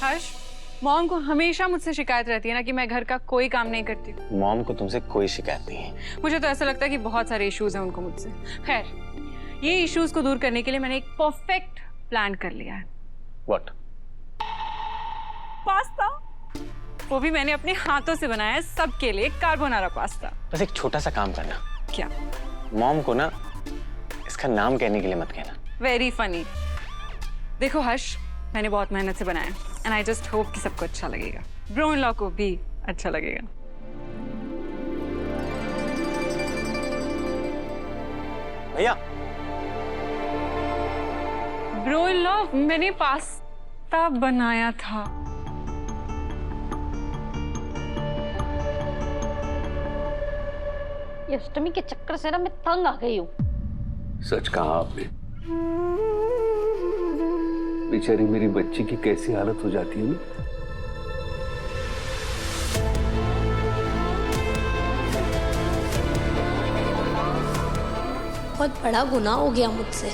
हर्ष, mom को हमेशा मुझसे शिकायत रहती है ना कि मैं घर का कोई काम नहीं करती। मॉम को तुमसे कोई शिकायत नहीं है। मुझे तो ऐसा लगता है कि बहुत सारे इश्यूज हैं उनको मुझसे। खैर, ये इश्यूज को दूर करने के लिए मैंने एक परफेक्ट प्लान कर लिया है। What? पास्ता, वो भी मैंने अपने हाथों से बनाया है सबके लिए, कार्बोनारा पास्ता। बस एक छोटा सा काम करना। क्या? मॉम को ना इसका नाम कहने के लिए मत कहना। Very funny. देखो हर्ष, मैंने बहुत मेहनत से बनाया एंड आई जस्ट होप कि सबको अच्छा लगेगा, ब्रो इन लॉ को भी अच्छा लगेगा। भैया, ब्रो इन लॉ, मैंने पास्ता बनाया था। ये अष्टमी के चक्कर से ना मैं तंग आ गई हूँ। सच कहा आपने। बेचारी मेरी बच्ची की कैसी हालत हो जाती है ना। बहुत बड़ा गुनाह हो गया मुझसे।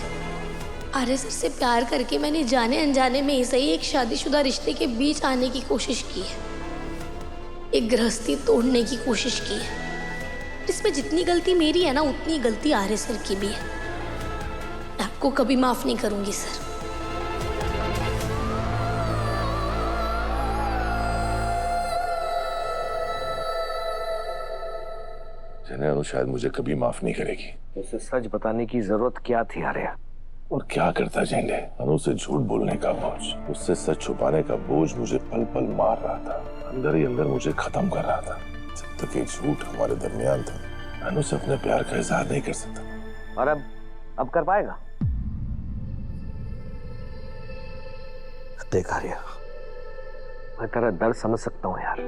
आर्य सर से प्यार करके मैंने जाने अनजाने में ही सही एक शादीशुदा रिश्ते के बीच आने की कोशिश की है, एक गृहस्थी तोड़ने की कोशिश की है। इसमें जितनी गलती मेरी है ना, उतनी गलती आर्य सर की भी है। मैं आपको कभी माफ नहीं करूंगी सर। अनु शायद मुझे कभी माफ नहीं करेगी। उसे सच बताने की जरूरत क्या थी आर्या? और क्या करता झेंडे, अनु से झूठ बोलने का बोझ, उससे सच छुपाने का बोझ मुझे पल पल मार रहा था, अंदर ही अंदर मुझे खत्म कर रहा था। जब तक ये झूठ हमारे दरमियान था, अनु से अपने प्यार का इजहार नहीं कर सकता। और अब कर पाएगा? देख आर्या, मैं तेरा दर्द समझ सकता हूँ यार।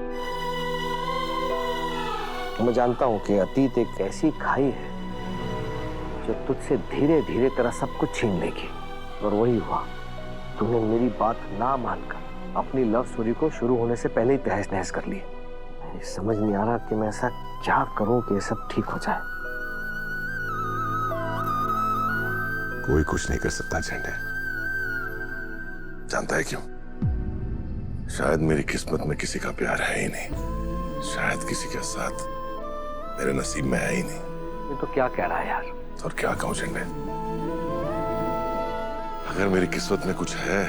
मैं जानता हूँ कि अतीत एक ऐसी खाई है जो तुझसे धीरे धीरे तेरा सब कुछ छीन लेगी, और वही हुआ। तूने मेरी बात ना मानकर अपनी लव स्टोरी को शुरू होने से पहले ही तहस नहस कर ली। मुझे समझ नहीं आ रहा कि मैं ऐसा क्या करूं कि ये सब ठीक हो जाए। कोई कुछ नहीं कर सकता झेंडे। जानता है क्यों? शायद मेरी किस्मत में किसी का प्यार है ही नहीं, शायद किसी का साथ मेरे नसीब में है ही नहीं। ये तो क्या कह रहा है यार? और क्या कहूं झंडे, अगर मेरी किस्मत में कुछ है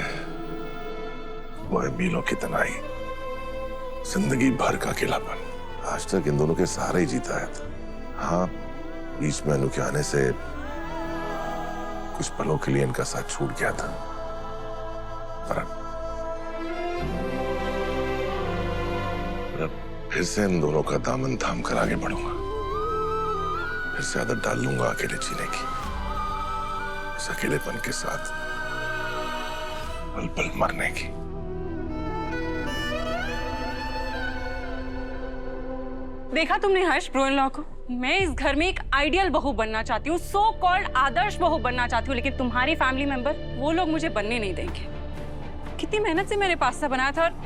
वो है मीलों की तनाई, जिंदगी भर का अकेलापन। आज तक इन दोनों के सहारे ही जीता है। हाँ, बीच में अनु के आने से कुछ पलों के लिए इनका साथ छूट गया था, पर अब फिर से इन दोनों का दामन थाम कर आगे बढ़ूंगा। फिर से आदत डाल लूंगा अकेले जीने की, इस अकेलेपन के साथ पल पल मरने की। देखा तुमने हर्ष, ब्रो इन लॉ को? मैं इस घर में एक आइडियल बहू बनना चाहती हूँ, सो कॉल्ड आदर्श बहू बनना चाहती हूँ, लेकिन तुम्हारी फैमिली मेंबर वो लोग मुझे बनने नहीं देंगे। कितनी मेहनत से मैंने पास्ता बनाया था, और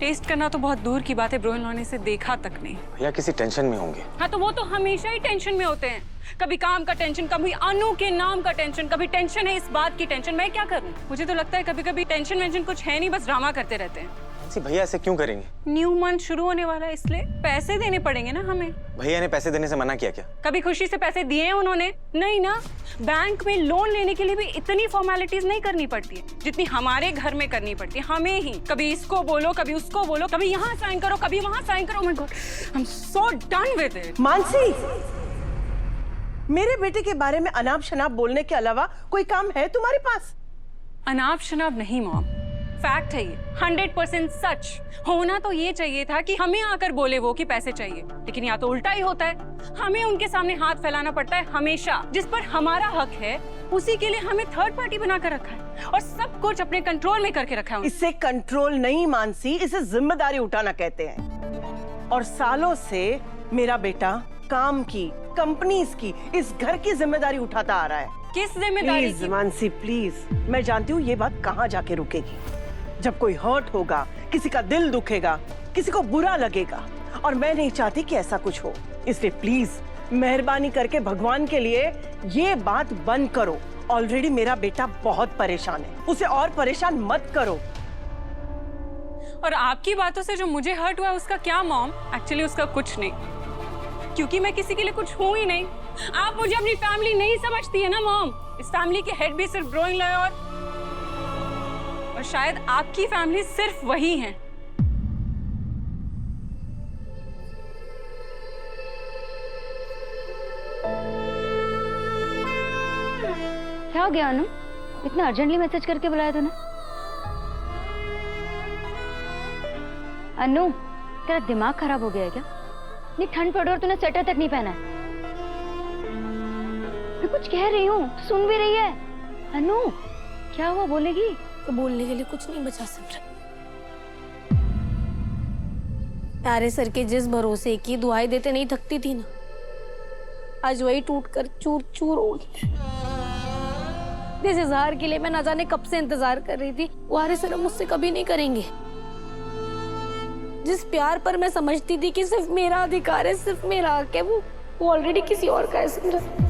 टेस्ट करना तो बहुत दूर की बात है, ब्रो इन लॉ ने इसे देखा तक नहीं। भैया किसी टेंशन में होंगे। हाँ, तो वो तो हमेशा ही टेंशन में होते हैं। कभी काम का टेंशन, कभी अनु के नाम का टेंशन, कभी टेंशन है इस बात की टेंशन। मैं क्या करूं? मुझे तो लगता है कभी कभी टेंशन वेंशन कुछ है नहीं, बस ड्रामा करते रहते हैं। भैया ऐसे क्यों करेंगे? न्यू मंथ शुरू होने वाला है, इसलिए पैसे देने पड़ेंगे ना हमें। भैया ने पैसे देने से मना किया क्या? कभी खुशी से पैसे दिए हैं उन्होंने? नहीं ना। बैंक में लोन लेने के लिए भी इतनी फॉर्मेलिटीज नहीं करनी पड़ती है जितनी हमारे घर में करनी पड़ती है। हमें ही कभी इसको बोलो, कभी उसको बोलो, कभी यहाँ साइन करो, कभी वहाँ साइन करो। My God, I am so done with it. Mansi, मेरे बेटे के बारे में अनाप शनाप बोलने के अलावा कोई काम है तुम्हारे पास? अनाप शनाप नहीं मॉम, फैक्ट है ये, 100% सच। होना तो ये चाहिए था कि हमें आकर बोले वो कि पैसे चाहिए, लेकिन यहाँ तो उल्टा ही होता है। हमें उनके सामने हाथ फैलाना पड़ता है हमेशा। जिस पर हमारा हक है उसी के लिए हमें थर्ड पार्टी बनाकर रखा है और सब कुछ अपने कंट्रोल में करके रखा है। इसे कंट्रोल नहीं मानसी, इसे जिम्मेदारी उठाना कहते हैं। और सालों से मेरा बेटा काम की, कंपनीज की, इस घर की जिम्मेदारी उठाता आ रहा है। किस जिम्मेदारी की? मानसी प्लीज, मैं जानती हूँ ये बात कहाँ जाके रुकेगी। जब कोई हर्ट होगा, किसी का दिल दुखेगा, किसी को बुरा लगेगा, और मैं नहीं चाहती कि ऐसा कुछ हो। इसलिए प्लीज मेहरबानी करके भगवान के लिए ये बात बंद करो। ऑलरेडी मेरा बेटा बहुत परेशान है, उसे और परेशान मत करो। और आपकी बातों से जो मुझे हर्ट हुआ उसका क्या मॉम? एक्चुअली उसका कुछ नहीं, क्योंकि मैं किसी के लिए कुछ हूं ही नहीं। आप मुझे अपनी फैमिली नहीं समझती है ना मॉम। इस फैमिली के हेड भी सिर्फ ग्रोइंग लॉय और शायद आपकी फैमिली सिर्फ वही है। क्या हो गया अनु? इतना अर्जेंटली मैसेज करके बुलाया तूने? अनु, तेरा दिमाग खराब हो गया है क्या? इतनी ठंड पड़ रही और तूने स्वेटर तक नहीं पहना है। मैं कुछ कह रही हूँ, सुन भी रही है। अनु, क्या हुआ, बोलेगी? तो बोलने के लिए कुछ नहीं बचा सिमरन। प्यारे सर के जिस भरोसे की दुआएं देते नहीं थकती थी ना, आज वही टूटकर चूर चूर हो गई। जिस इजहार के लिए मैं ना जाने कब से इंतजार कर रही थी, वो आरे सर मुझसे कभी नहीं करेंगे। जिस प्यार पर मैं समझती थी कि सिर्फ मेरा अधिकार है, सिर्फ मेरा हक है, वो ऑलरेडी किसी और का है सिमरन।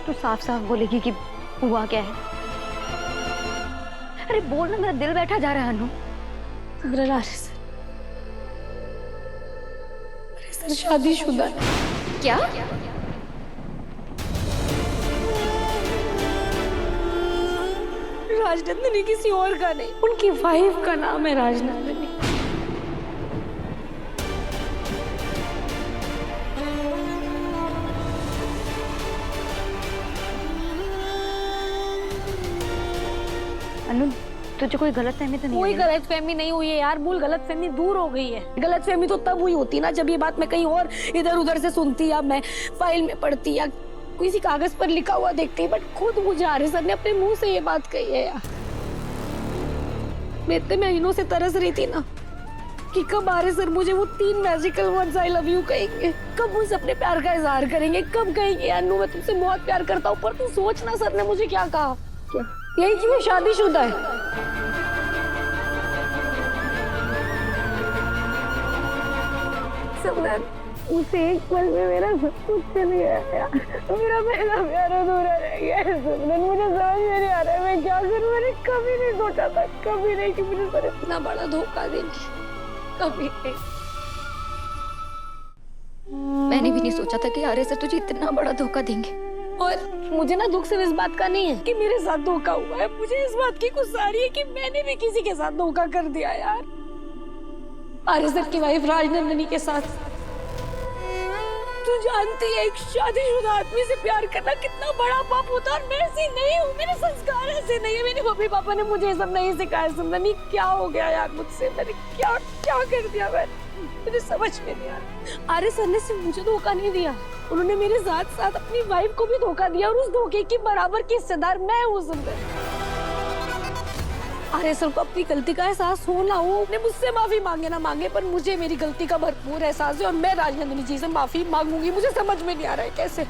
तू साफ साफ बोलेगी कि हुआ क्या है? अरे बोल ना, मेरा दिल बैठा जा रहा है अनु। सिमरन, आरे सर शादीशुदा है। क्या? राजनंदिनी किसी और का नहीं, उनकी वाइफ का नाम है राजनंदिनी। अनु, तुझे कोई गलतफहमी तो नहीं कोई हुई ना? गलतफहमी नहीं हुई है यार, भूल, गलतफहमी दूर हो गई है। गलतफहमी तो तब हुई होती ना जब ये बात मैं कहीं और इधर उधर से सुनती या मैं फाइल में पढ़ती या किसी कागज पर लिखा हुआ देखती, बट खुद मुझे आर्य सर ने अपने मुंह से ये बात कही है यार। मैं इतने महीनों से तरस रही थी ना कि कब आर्य सर मुझे वो 3 magical words I love you कहेंगे, कब मुझसे अपने प्यार का इजहार करेंगे, कब कहेंगे अनु मैं तुमसे बहुत प्यार करता हूँ। पर तू सोच ना, सर ने मुझे क्या कहा, क्या यही कि वो शादीशुदा है। सिमरन, मुझे एक पल में मेरा सब कुछ चल गया यार। मेरा पहला प्यार अधूरा रह गया है सिमरन। मुझे समझ में नहीं आ रहा है मैं क्या करूं। मैंने कभी नहीं सोचा था, कभी नहीं, कि मुझे सर इतना बड़ा धोखा देंगे, कभी नहीं। मैंने भी नहीं सोचा था कि आर्य सर तुझे इतना बड़ा धोखा देंगे। और मुझे ना दुख सिर्फ इस बात का नहीं है कि मेरे साथ धोखा हुआ है, मुझे इस बात की गुस्सारी है कि मैंने भी किसी के साथ धोखा कर दिया यार। आर्य सर की वाइफ राजनंदिनी के साथ। तू जानती है एक शादीशुदा आदमी से प्यार करना कितना बड़ा पाप होता है, और मैं ऐसी नहीं हूँ, मेरे संस्कार ऐसे नहीं है। मेरे मम्मी पापा ने मुझे ये सब नहीं सिखाया। सिमरन, क्या हो गया यार मुझसे? मैंने क्या क्या कर दिया? मुझे समझ में नहीं आ रहा। आर्य सर ने सिर्फ मुझे धोखा नहीं दिया, उन्होंने मेरे साथ साथ अपनी वाइफ को भी धोखा दिया, और उस धोखे की बराबर की हिस्सेदार मैं हूँ सिमरन। आर्य सर को अपनी गलती का एहसास हो ना हो, उन्हें मुझसे माफी मांगे ना मांगे, पर मुझे मेरी गलती का भरपूर एहसास है और मैं राजनंदिनी जी से माफी मांगूंगी। मुझे समझ में नहीं आ रहा है कैसे।